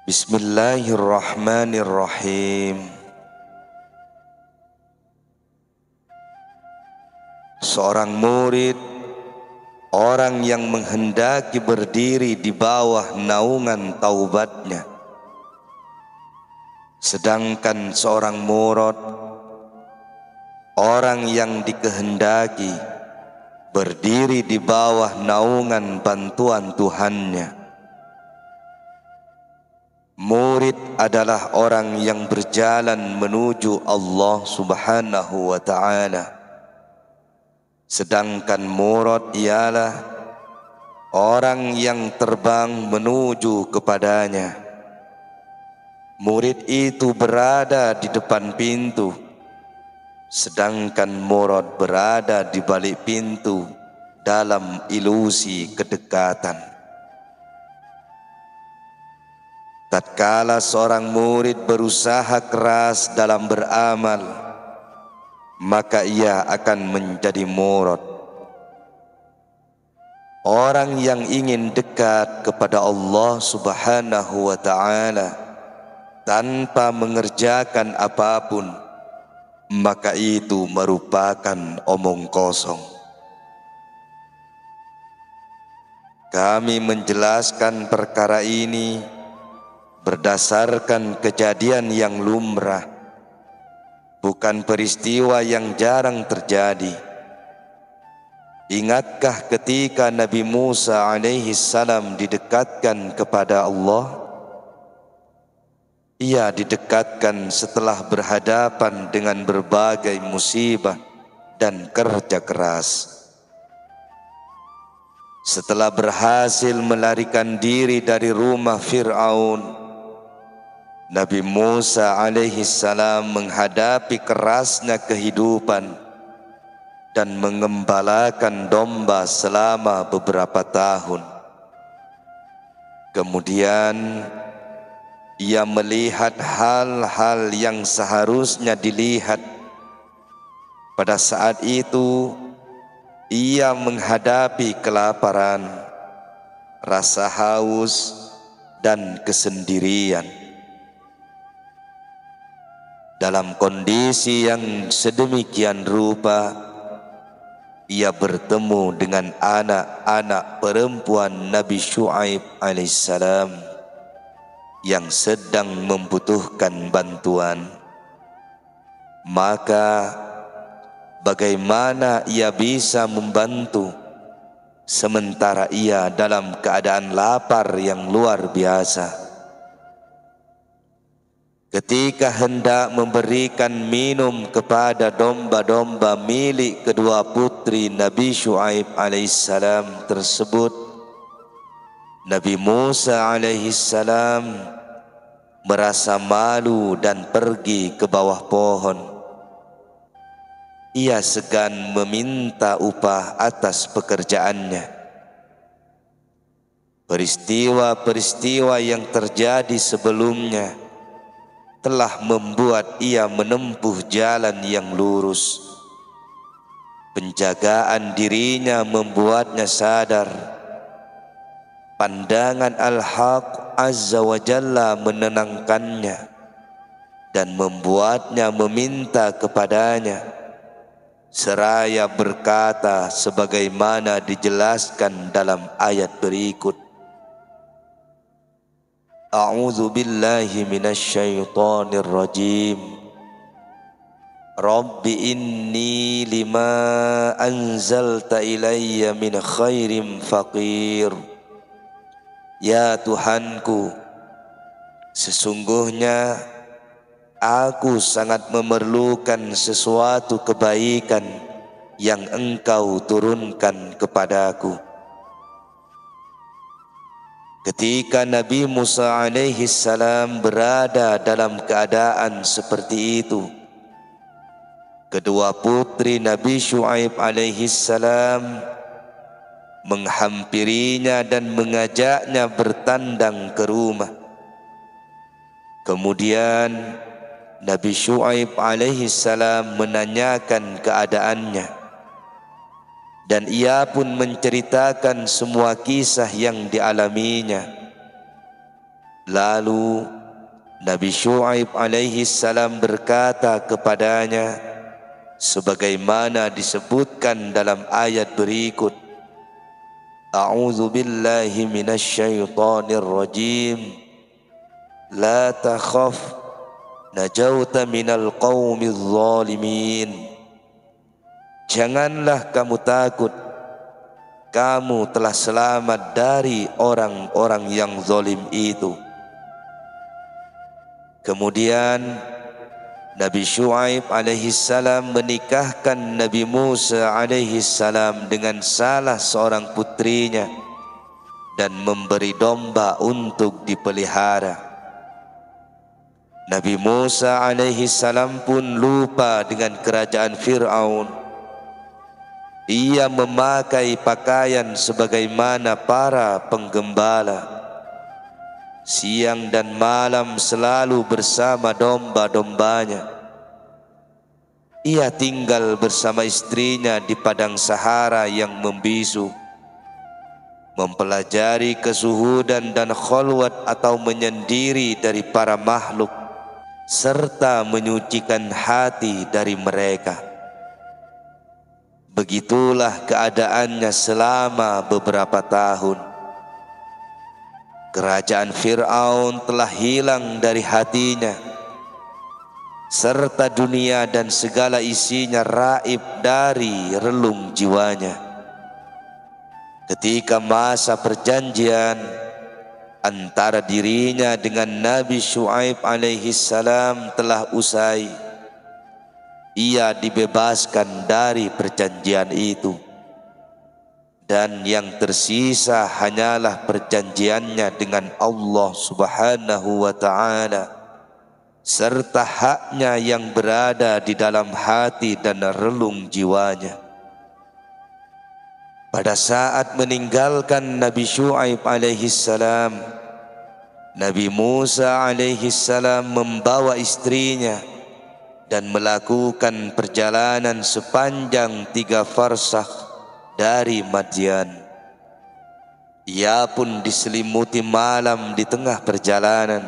Bismillahirrahmanirrahim. Seorang murid, orang yang menghendaki berdiri di bawah naungan taubatnya. Sedangkan seorang murad, orang yang dikehendaki berdiri di bawah naungan bantuan Tuhannya. Murid adalah orang yang berjalan menuju Allah Subhanahu wa ta'ala. Sedangkan murad ialah orang yang terbang menuju kepadanya. Murid itu berada di depan pintu, sedangkan murad berada di balik pintu dalam ilusi kedekatan. Tatkala seorang murid berusaha keras dalam beramal, maka ia akan menjadi murad. Orang yang ingin dekat kepada Allah Subhanahu wa ta'ala tanpa mengerjakan apapun, maka itu merupakan omong kosong. Kami menjelaskan perkara ini berdasarkan kejadian yang lumrah, bukan peristiwa yang jarang terjadi. Ingatkah ketika Nabi Musa alaihi salam didekatkan kepada Allah? Ia didekatkan setelah berhadapan dengan berbagai musibah dan kerja keras. Setelah berhasil melarikan diri dari rumah Fir'aun, Nabi Musa alaihi salam menghadapi kerasnya kehidupan dan mengembalakan domba selama beberapa tahun. Kemudian ia melihat hal-hal yang seharusnya dilihat. Pada saat itu ia menghadapi kelaparan, rasa haus, dan kesendirian. Dalam kondisi yang sedemikian rupa, ia bertemu dengan anak-anak perempuan Nabi Syuaib alaihissalam yang sedang membutuhkan bantuan. Maka bagaimana ia bisa membantu sementara ia dalam keadaan lapar yang luar biasa? Ketika hendak memberikan minum kepada domba-domba milik kedua putri Nabi Syuaib alaihissalam tersebut, Nabi Musa alaihissalam merasa malu dan pergi ke bawah pohon. Ia segan meminta upah atas pekerjaannya. Peristiwa-peristiwa yang terjadi sebelumnya telah membuat ia menempuh jalan yang lurus. Penjagaan dirinya membuatnya sadar. Pandangan Al-Haq Azza wa Jalla menenangkannya dan membuatnya meminta kepadanya, seraya berkata sebagaimana dijelaskan dalam ayat berikut. A'udzu billahi minasyaitonir rajim. Rabbi inni lima anzalta ilayya min khairin faqir. Ya Tuhanku, sesungguhnya aku sangat memerlukan sesuatu kebaikan yang Engkau turunkan kepadaku. Ketika Nabi Musa alaihi salam berada dalam keadaan seperti itu, kedua putri Nabi Syuaib alaihi salam menghampirinya dan mengajaknya bertandang ke rumah. Kemudian Nabi Syuaib alaihi salam menanyakan keadaannya, dan ia pun menceritakan semua kisah yang dialaminya. Lalu Nabi Syuaib alaihi salam berkata kepadanya sebagaimana disebutkan dalam ayat berikut, A'udzu billahi minasyaitonir rajim. La takhaf, najauta minal qaumiz zalimin. Janganlah kamu takut, kamu telah selamat dari orang-orang yang zalim itu. Kemudian Nabi Syuaib alaihi salam menikahkan Nabi Musa alaihi salam dengan salah seorang putrinya dan memberi domba untuk dipelihara. Nabi Musa alaihi salam pun lupa dengan kerajaan Fir'aun. Ia memakai pakaian sebagaimana para penggembala. Siang dan malam selalu bersama domba-dombanya. Ia tinggal bersama istrinya di padang Sahara yang membisu, mempelajari kesuhudan dan khalwat atau menyendiri dari para makhluk, serta menyucikan hati dari mereka. Begitulah keadaannya selama beberapa tahun. Kerajaan Fir'aun telah hilang dari hatinya, serta dunia dan segala isinya raib dari relung jiwanya. Ketika masa perjanjian antara dirinya dengan Nabi Syuaib alaihi salam telah usai, ia dibebaskan dari perjanjian itu, dan yang tersisa hanyalah perjanjiannya dengan Allah Subhanahu wa ta'ala, serta haknya yang berada di dalam hati dan relung jiwanya. Pada saat meninggalkan Nabi Syuaib alaihi salam, Nabi Musa alaihi salam membawa istrinya dan melakukan perjalanan sepanjang 3 farsakh dari Madyan. Ia pun diselimuti malam di tengah perjalanan.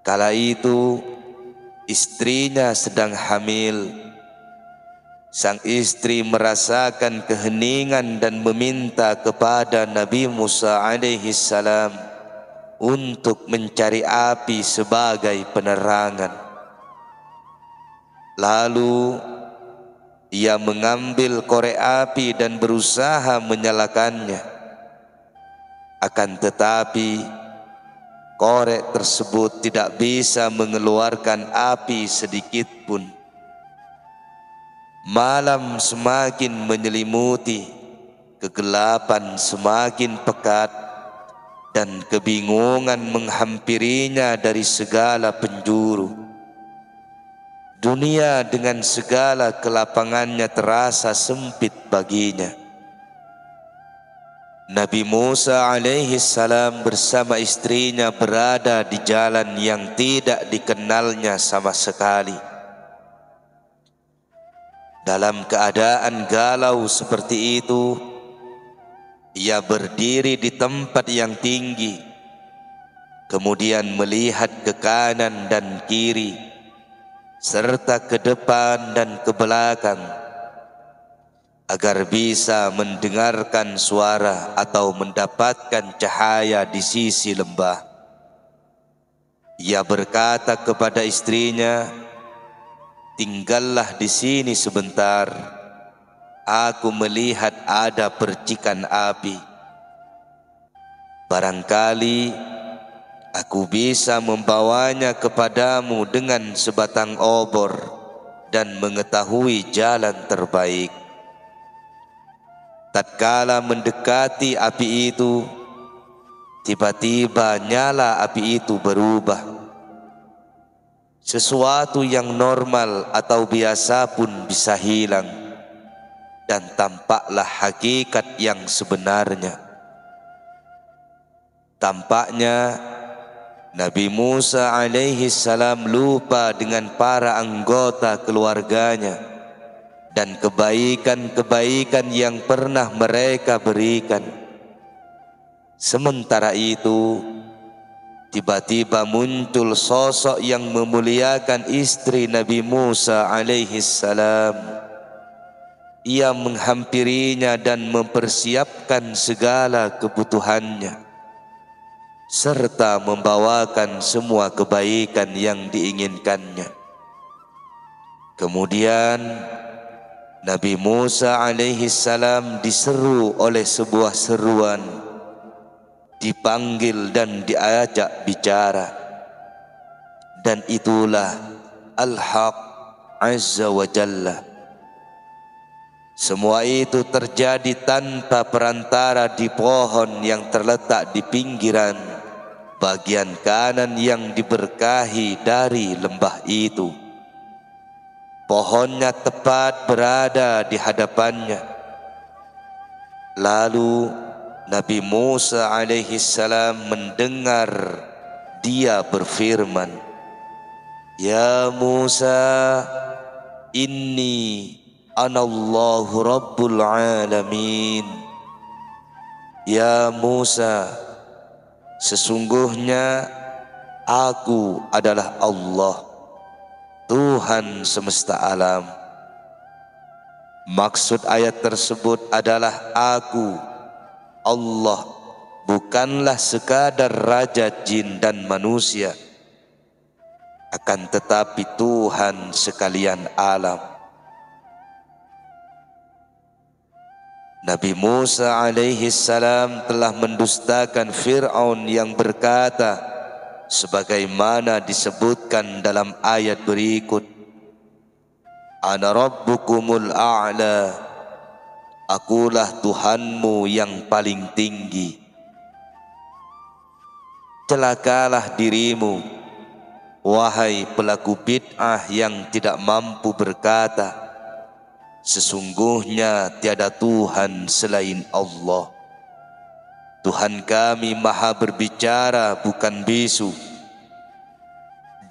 Kala itu istrinya sedang hamil. Sang istri merasakan keheningan dan meminta kepada Nabi Musa alaihi salam untuk mencari api sebagai penerangan. Lalu ia mengambil korek api dan berusaha menyalakannya. Akan tetapi korek tersebut tidak bisa mengeluarkan api sedikit pun. Malam semakin menyelimuti, kegelapan semakin pekat, dan kebingungan menghampirinya dari segala penjuru. Dunia dengan segala kelapangannya terasa sempit baginya. Nabi Musa alaihi salam bersama istrinya berada di jalan yang tidak dikenalnya sama sekali. Dalam keadaan galau seperti itu, ia berdiri di tempat yang tinggi, kemudian melihat ke kanan dan kiri, serta ke depan dan ke belakang, agar bisa mendengarkan suara atau mendapatkan cahaya di sisi lembah. Ia berkata kepada istrinya, "Tinggallah di sini sebentar, aku melihat ada percikan api. Barangkali aku bisa membawanya kepadamu dengan sebatang obor dan mengetahui jalan terbaik." Tatkala mendekati api itu, tiba-tiba nyala api itu berubah. Sesuatu yang normal atau biasa pun bisa hilang, dan tampaklah hakikat yang sebenarnya. Tampaknya Nabi Musa alaihi salam lupa dengan para anggota keluarganya dan kebaikan-kebaikan yang pernah mereka berikan. Sementara itu, tiba-tiba muncul sosok yang memuliakan istri Nabi Musa alaihi salam. Ia menghampirinya dan mempersiapkan segala kebutuhannya, serta membawakan semua kebaikan yang diinginkannya. Kemudian Nabi Musa alaihi salam diseru oleh sebuah seruan, dipanggil dan diajak bicara. Dan itulah Al-Haq Azza wa Jalla. Semua itu terjadi tanpa perantara di pohon yang terletak di pinggiran bagian kanan yang diberkahi dari lembah itu. Pohonnya tepat berada di hadapannya. Lalu Nabi Musa alaihi salam mendengar dia berfirman, "Ya Musa, inni anallahu rabbul alamin." Ya Musa, sesungguhnya aku adalah Allah, Tuhan semesta alam. Maksud ayat tersebut adalah aku, Allah, bukanlah sekadar raja jin dan manusia, akan tetapi Tuhan sekalian alam. Nabi Musa alaihi salam telah mendustakan Fir'aun yang berkata, sebagaimana disebutkan dalam ayat berikut, "Ana rabbukumul a'la," akulah Tuhanmu yang paling tinggi. Celakalah dirimu, wahai pelaku bid'ah yang tidak mampu berkata, sesungguhnya tiada Tuhan selain Allah. Tuhan kami maha berbicara, bukan bisu.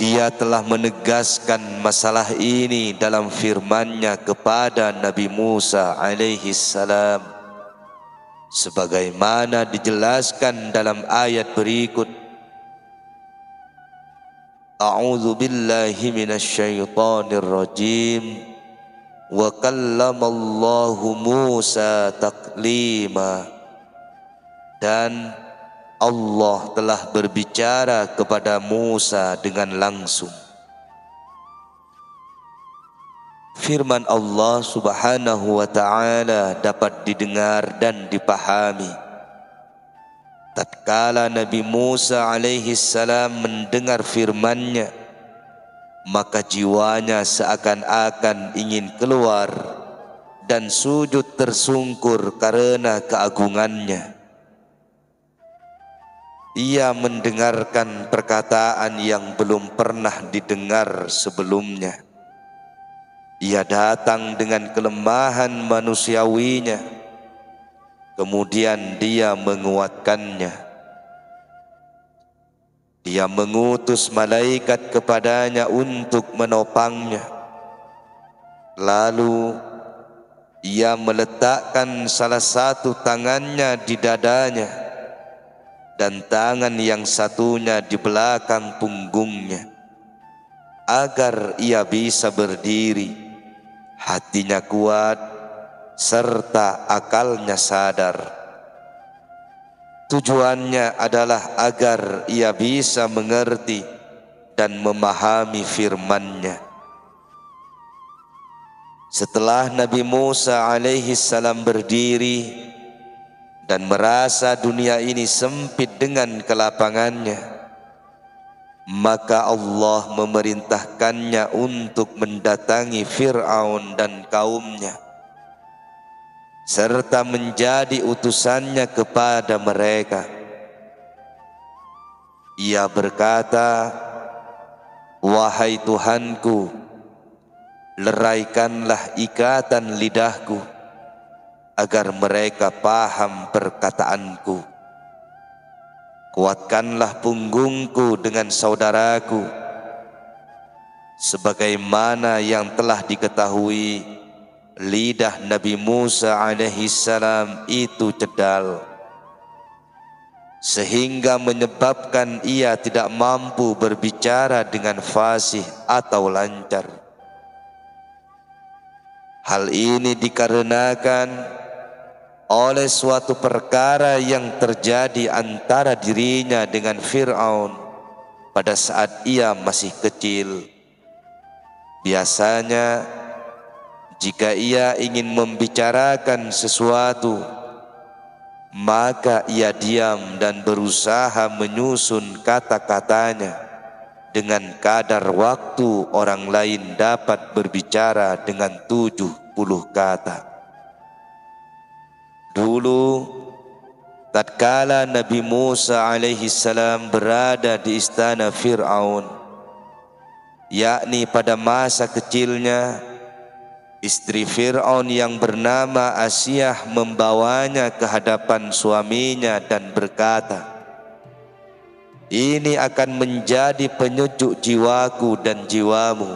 Dia telah menegaskan masalah ini dalam firman-Nya kepada Nabi Musa alaihi salam, sebagaimana dijelaskan dalam ayat berikut, "A'udzu billahi minasyaitonir rajim. Wa kallamallahu Musa taklima." Dan Allah telah berbicara kepada Musa dengan langsung. Firman Allah subhanahu wa ta'ala dapat didengar dan dipahami tatkala Nabi Musa alaihi salam mendengar firman-Nya, maka jiwanya seakan-akan ingin keluar dan sujud tersungkur karena keagungannya. Ia mendengarkan perkataan yang belum pernah didengar sebelumnya. Ia datang dengan kelemahan manusiawinya, kemudian dia menguatkannya. Dia mengutus malaikat kepadanya untuk menopangnya. Lalu ia meletakkan salah satu tangannya di dadanya dan tangan yang satunya di belakang punggungnya, agar ia bisa berdiri, hatinya kuat, serta akalnya sadar. Tujuannya adalah agar ia bisa mengerti dan memahami firman-Nya. Setelah Nabi Musa alaihi salam berdiri dan merasa dunia ini sempit dengan kelapangannya, maka Allah memerintahkannya untuk mendatangi Fir'aun dan kaumnya, serta menjadi utusannya kepada mereka. Ia berkata, "Wahai Tuhanku, leraikanlah ikatan lidahku, agar mereka paham perkataanku. Kuatkanlah punggungku dengan saudaraku, sebagaimana yang telah diketahui, lidah Nabi Musa alaihi salam itu cedal. sehingga menyebabkan ia tidak mampu berbicara dengan fasih atau lancar. Hal ini dikarenakan oleh suatu perkara yang terjadi antara dirinya dengan Fir'aun pada saat ia masih kecil. Biasanya jika ia ingin membicarakan sesuatu, maka ia diam dan berusaha menyusun kata-katanya dengan kadar waktu orang lain dapat berbicara dengan 70 kata. Dulu tatkala Nabi Musa alaihi salam berada di istana Fir'aun, yakni pada masa kecilnya, istri Fir'aun yang bernama Asiyah membawanya ke hadapan suaminya dan berkata, "Ini akan menjadi penyejuk jiwaku dan jiwamu,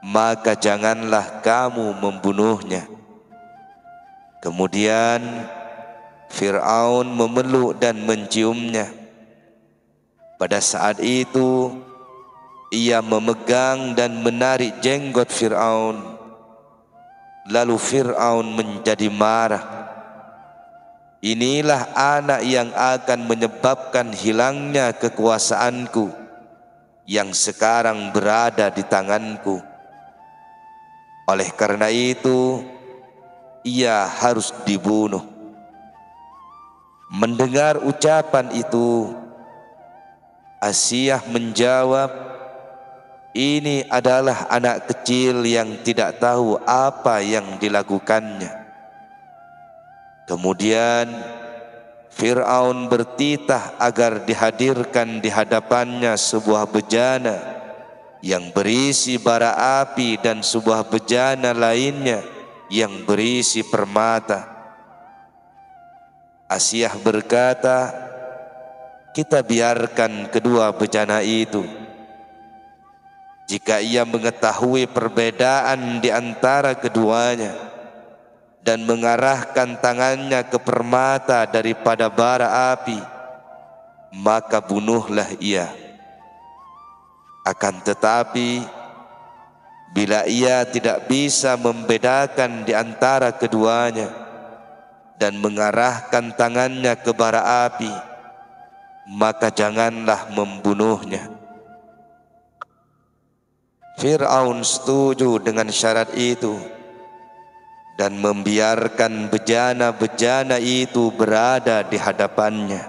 maka janganlah kamu membunuhnya." Kemudian Fir'aun memeluk dan menciumnya. Pada saat itu ia memegang dan menarik jenggot Fir'aun. Lalu Fir'aun menjadi marah. "Inilah anak yang akan menyebabkan hilangnya kekuasaanku yang sekarang berada di tanganku. Oleh karena itu, ia harus dibunuh." Mendengar ucapan itu, Asiyah menjawab, "Ini adalah anak kecil yang tidak tahu apa yang dilakukannya." Kemudian Fir'aun bertitah agar dihadirkan di hadapannya sebuah bejana yang berisi bara api dan sebuah bejana lainnya yang berisi permata. Asiyah berkata, "Kita biarkan kedua bejana itu. Jika ia mengetahui perbedaan di antara keduanya dan mengarahkan tangannya ke permata daripada bara api, maka bunuhlah ia. Akan tetapi, bila ia tidak bisa membedakan di antara keduanya dan mengarahkan tangannya ke bara api, maka janganlah membunuhnya." Fir'aun setuju dengan syarat itu dan membiarkan bejana-bejana itu berada di hadapannya.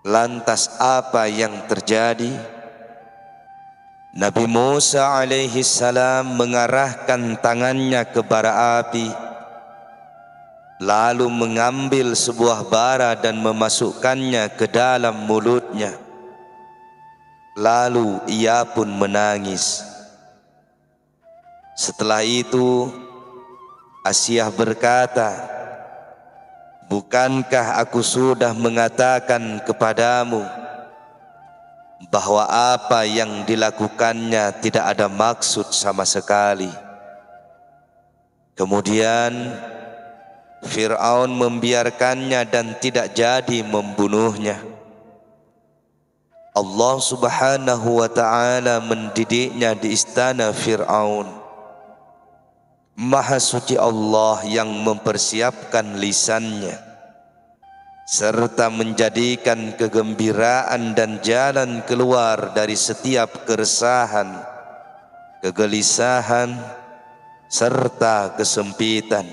Lantas apa yang terjadi? Nabi Musa alaihi salam mengarahkan tangannya ke bara api, lalu mengambil sebuah bara dan memasukkannya ke dalam mulutnya. Lalu ia pun menangis. Setelah itu Asiyah berkata, "Bukankah aku sudah mengatakan kepadamu bahwa apa yang dilakukannya tidak ada maksud sama sekali?" Kemudian Fir'aun membiarkannya dan tidak jadi membunuhnya. Allah subhanahu wa ta'ala mendidiknya di istana Fir'aun. Maha suci Allah yang mempersiapkan lisannya serta menjadikan kegembiraan dan jalan keluar dari setiap keresahan, kegelisahan, serta kesempitan.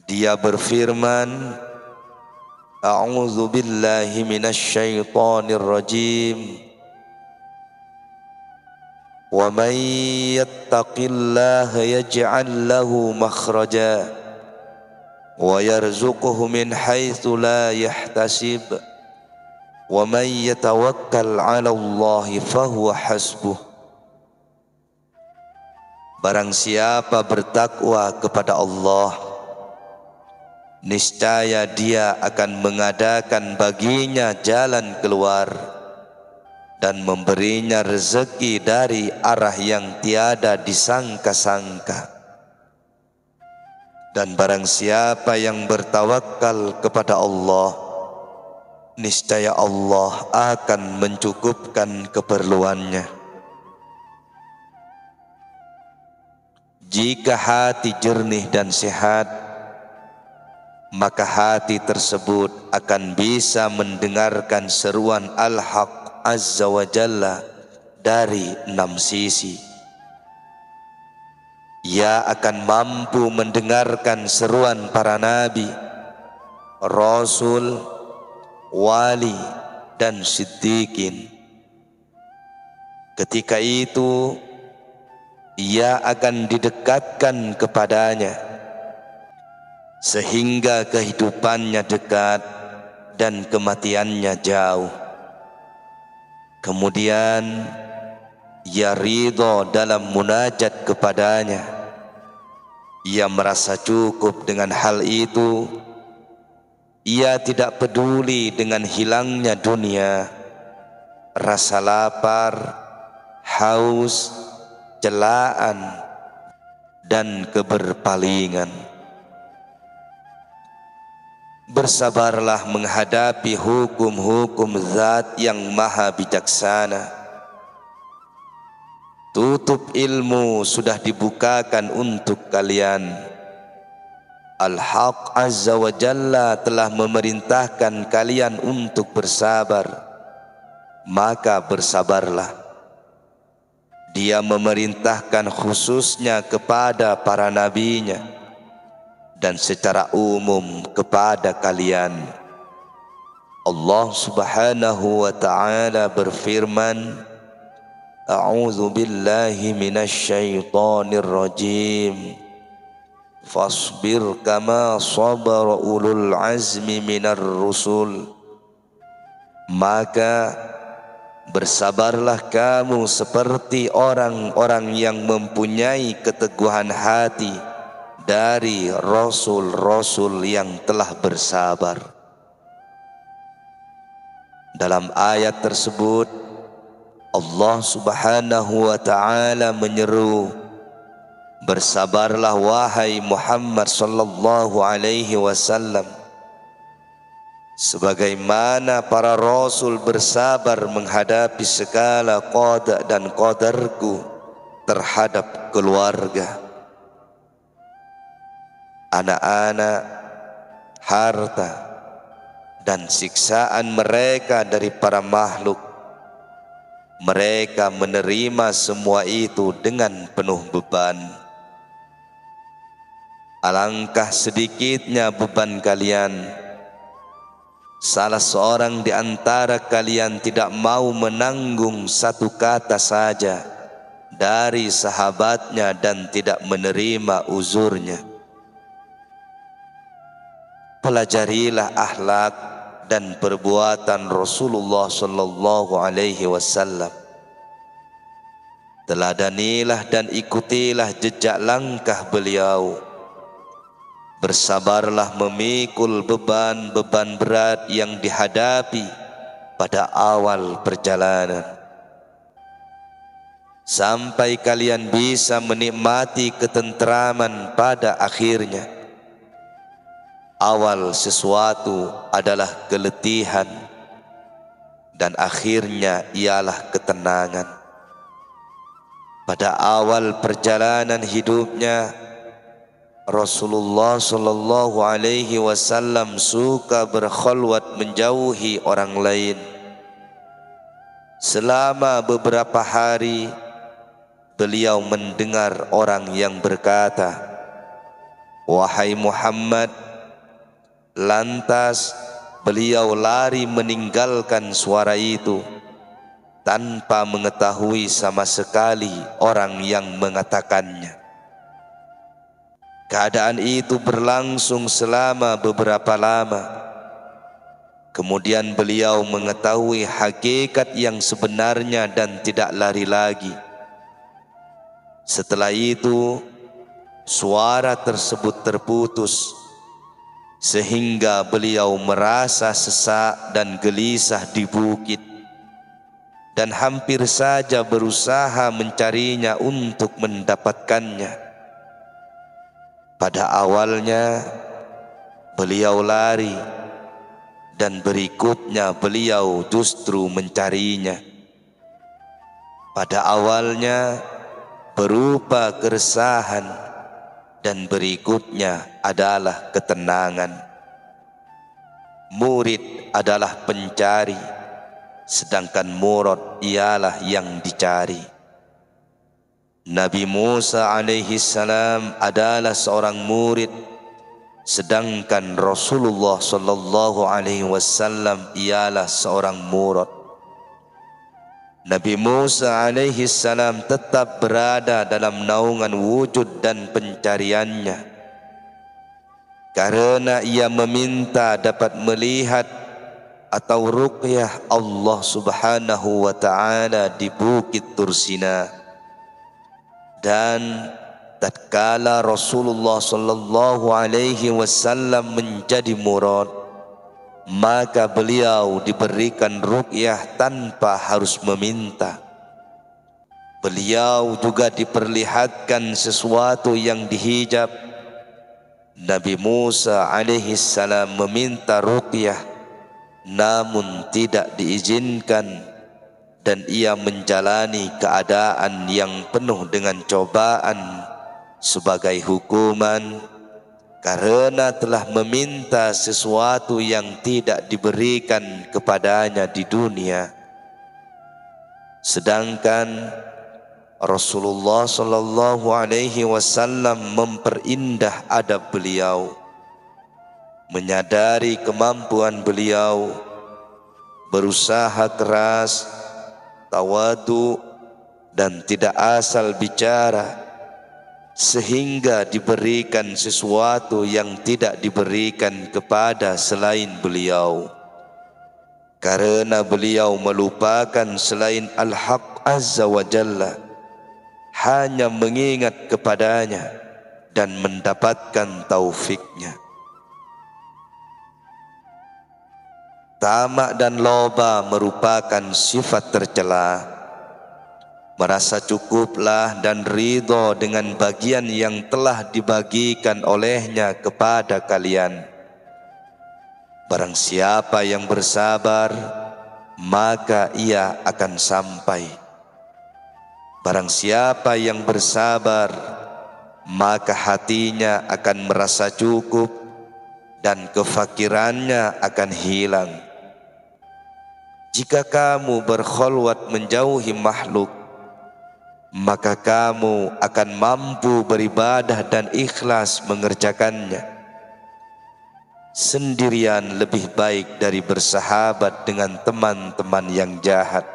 Dia berfirman, "A'udzu billahi minasy syaithanir rajim. Wa may yattaqillaha yaj'al lahu makhraja wa yarzuqhu min haitsu la yahtasib. Wa may yatawakkal 'ala Allahi fahuwa hasbuh." Barang siapa bertakwa kepada Allah, niscaya dia akan mengadakan baginya jalan keluar dan memberinya rezeki dari arah yang tiada disangka-sangka. Dan barang siapa yang bertawakal kepada Allah, niscaya Allah akan mencukupkan keperluannya. Jika hati jernih dan sehat, maka hati tersebut akan bisa mendengarkan seruan Al-Haq Azza wa Jalla dari 6 sisi. Ia akan mampu mendengarkan seruan para nabi, rasul, wali, dan siddiqin. Ketika itu ia akan didekatkan kepadanya sehingga kehidupannya dekat dan kematiannya jauh. Kemudian ia ridho dalam munajat kepadanya. Ia merasa cukup dengan hal itu. Ia tidak peduli dengan hilangnya dunia, rasa lapar, haus, celaan, dan keberpalingan. Bersabarlah menghadapi hukum-hukum Zat yang maha bijaksana. Tutup ilmu sudah dibukakan untuk kalian. Al-Haq Azza wa Jalla telah memerintahkan kalian untuk bersabar, maka bersabarlah. Dia memerintahkan khususnya kepada para nabinya dan secara umum kepada kalian. Allah Subhanahu wa ta'ala berfirman, A'udzu billahi minasy syaithanir rajim. Fasbir kama sabara ulul azmi minar rusul. Maka bersabarlah kamu seperti orang-orang yang mempunyai keteguhan hati dari rasul-rasul yang telah bersabar. Dalam ayat tersebut Allah Subhanahu wa ta'ala menyeru, bersabarlah wahai Muhammad sallallahu alaihi wasallam, sebagaimana para rasul bersabar menghadapi segala qada dan qadarku terhadap keluarga, anak-anak, harta, dan siksaan mereka dari para makhluk. Mereka menerima semua itu dengan penuh beban. Alangkah sedikitnya beban kalian. Salah seorang di antara kalian tidak mau menanggung satu kata saja dari sahabatnya dan tidak menerima uzurnya. Pelajarilah akhlak dan perbuatan Rasulullah sallallahu alaihi wasallam. Teladanilah dan ikutilah jejak langkah beliau. Bersabarlah memikul beban-beban berat yang dihadapi pada awal perjalanan, sampai kalian bisa menikmati ketentraman pada akhirnya. Awal sesuatu adalah keletihan dan akhirnya ialah ketenangan. Pada awal perjalanan hidupnya, Rasulullah sallallahu alaihi wasallam suka berkhulwat menjauhi orang lain. Selama beberapa hari beliau mendengar orang yang berkata, "Wahai Muhammad." Lantas beliau lari meninggalkan suara itu tanpa mengetahui sama sekali orang yang mengatakannya. Keadaan itu berlangsung selama beberapa lama. Kemudian beliau mengetahui hakikat yang sebenarnya dan tidak lari lagi. Setelah itu suara tersebut terputus, sehingga beliau merasa sesak dan gelisah di bukit, dan hampir saja berusaha mencarinya untuk mendapatkannya. Pada awalnya beliau lari dan berikutnya beliau justru mencarinya. Pada awalnya berupa keresahan dan berikutnya adalah ketenangan. Murid adalah pencari, sedangkan murad ialah yang dicari. Nabi Musa alaihi salam adalah seorang murid, sedangkan Rasulullah sallallahu alaihi wasallam ialah seorang murad. Nabi Musa alaihi salam tetap berada dalam naungan wujud dan pencariannya, karena ia meminta dapat melihat atau ruqyah Allah subhanahu wa ta'ala di Bukit Tursina. Dan tatkala Rasulullah sallallahu alaihi wasallam menjadi murad, maka beliau diberikan ruqyah tanpa harus meminta. Beliau juga diperlihatkan sesuatu yang dihijab. Nabi Musa alaihi salam meminta ruqyah, namun tidak diizinkan, dan ia menjalani keadaan yang penuh dengan cobaan sebagai hukuman karena telah meminta sesuatu yang tidak diberikan kepadanya di dunia. Sedangkan Rasulullah sallallahu alaihi wasallam memperindah adab beliau, menyadari kemampuan beliau, berusaha keras, tawadu, dan tidak asal bicara, sehingga diberikan sesuatu yang tidak diberikan kepada selain beliau, karena beliau melupakan selain Al-Haq Azza wa Jalla, hanya mengingat kepadanya dan mendapatkan taufiknya. Tamak dan loba merupakan sifat tercela. Merasa cukuplah dan ridho dengan bagian yang telah dibagikan olehnya kepada kalian. Barang siapa yang bersabar, maka ia akan sampai. Barang siapa yang bersabar, maka hatinya akan merasa cukup dan kefakirannya akan hilang. Jika kamu berkholwat menjauhi makhluk, maka kamu akan mampu beribadah dan ikhlas mengerjakannya. Sendirian lebih baik dari bersahabat dengan teman-teman yang jahat.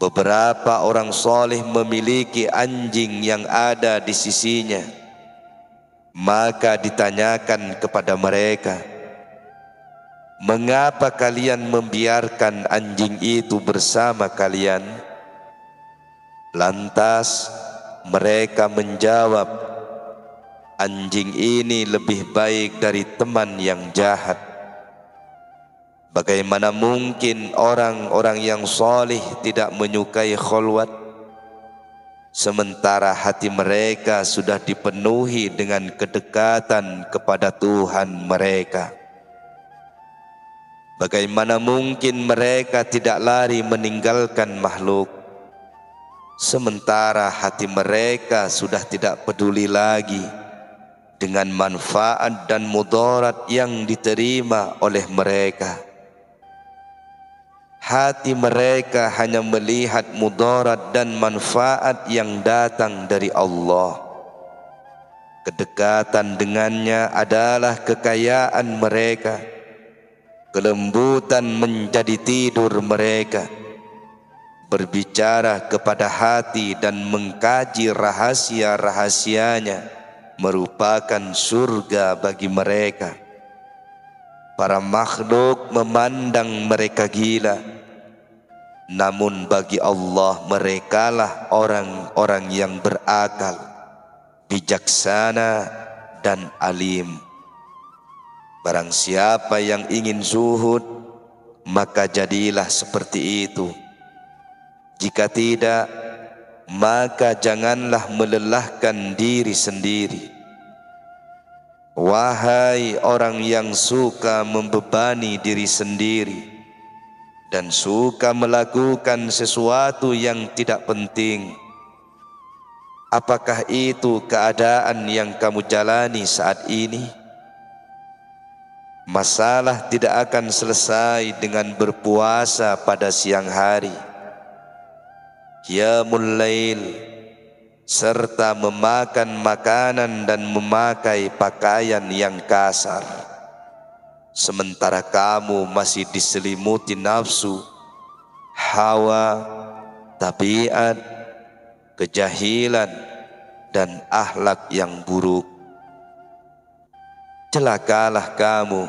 Beberapa orang soleh memiliki anjing yang ada di sisinya. Maka ditanyakan kepada mereka, mengapa kalian membiarkan anjing itu bersama kalian? Lantas mereka menjawab, anjing ini lebih baik dari teman yang jahat. Bagaimana mungkin orang-orang yang soleh tidak menyukai kholwat, sementara hati mereka sudah dipenuhi dengan kedekatan kepada Tuhan mereka? Bagaimana mungkin mereka tidak lari meninggalkan makhluk, sementara hati mereka sudah tidak peduli lagi dengan manfaat dan mudarat yang diterima oleh mereka. Hati mereka hanya melihat mudarat dan manfaat yang datang dari Allah. Kedekatan dengannya adalah kekayaan mereka. Kelembutan menjadi tidur mereka. Berbicara kepada hati dan mengkaji rahasia-rahasianya merupakan surga bagi mereka. Para makhluk memandang mereka gila, namun bagi Allah merekalah orang-orang yang berakal, bijaksana, dan alim. Barang siapa yang ingin zuhud, maka jadilah seperti itu. Jika tidak, maka janganlah melelahkan diri sendiri. Wahai orang yang suka membebani diri sendiri dan suka melakukan sesuatu yang tidak penting, apakah itu keadaan yang kamu jalani saat ini? Masalah tidak akan selesai dengan berpuasa pada siang hari, qiyamul lail, serta memakan makanan dan memakai pakaian yang kasar, sementara kamu masih diselimuti nafsu, hawa, tabiat, kejahilan, dan akhlak yang buruk. Celakalah kamu.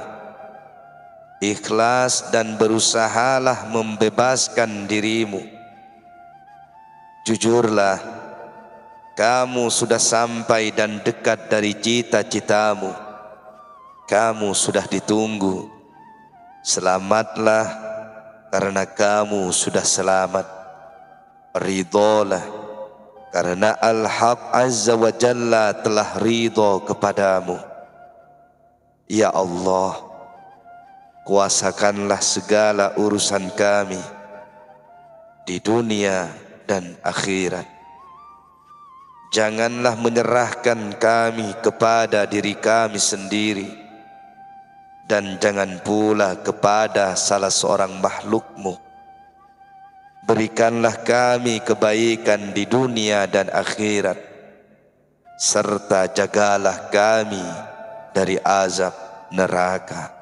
Ikhlas dan berusahalah membebaskan dirimu. Jujurlah, kamu sudah sampai dan dekat dari cita-citamu. Kamu sudah ditunggu. Selamatlah karena kamu sudah selamat. Ridholah karena Al-Haq Azza wa Jalla telah ridho kepadamu. Ya Allah, kuasakanlah segala urusan kami di dunia dan akhirat. Janganlah menyerahkan kami kepada diri kami sendiri, dan jangan pula kepada salah seorang makhluk-Mu. Berikanlah kami kebaikan di dunia dan akhirat, serta jagalah kami dari azab neraka.